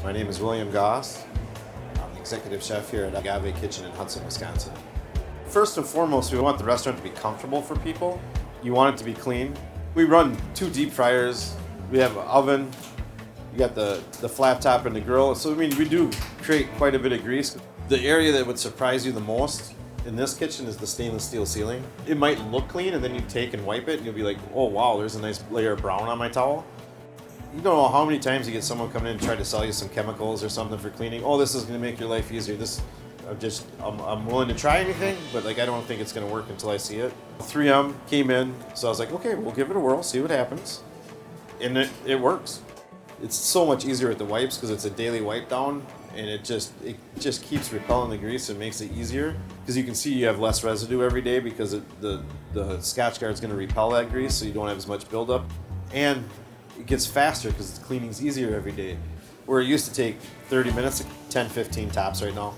My name is William Goss. I'm the executive chef here at Agave Kitchen in Hudson, Wisconsin. First and foremost, we want the restaurant to be comfortable for people. You want it to be clean. We run 2 deep fryers. We have an oven. You got the flat top and the grill. So, we do create quite a bit of grease. The area that would surprise you the most in this kitchen is the stainless steel ceiling. It might look clean, and then you take and wipe it, and you'll be like, oh wow, there's a nice layer of brown on my towel. You don't know how many times you get someone coming in and try to sell you some chemicals or something for cleaning. Oh, this is going to make your life easier. I'm willing to try anything, but I don't think it's going to work until I see it. 3M came in, so I was like, okay, we'll give it a whirl, see what happens. And it works. It's so much easier with the wipes because it's a daily wipe down, and it just keeps repelling the grease and makes it easier. Because you can see you have less residue every day because the Scotch Guard is going to repel that grease, so you don't have as much buildup. And it gets faster because the cleaning's easier every day. Where it used to take 30 minutes, 10, 15 tops right now.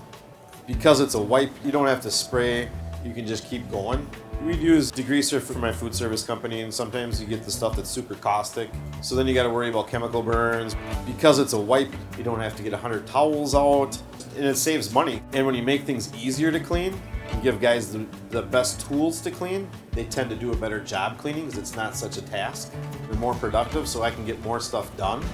Because it's a wipe, you don't have to spray, you can just keep going. We'd use degreaser for my food service company, and sometimes you get the stuff that's super caustic. So then you gotta worry about chemical burns. Because it's a wipe, you don't have to get 100 towels out, and it saves money. And when you make things easier to clean, and give guys the best tools to clean, they tend to do a better job cleaning because it's not such a task. They're more productive, so I can get more stuff done.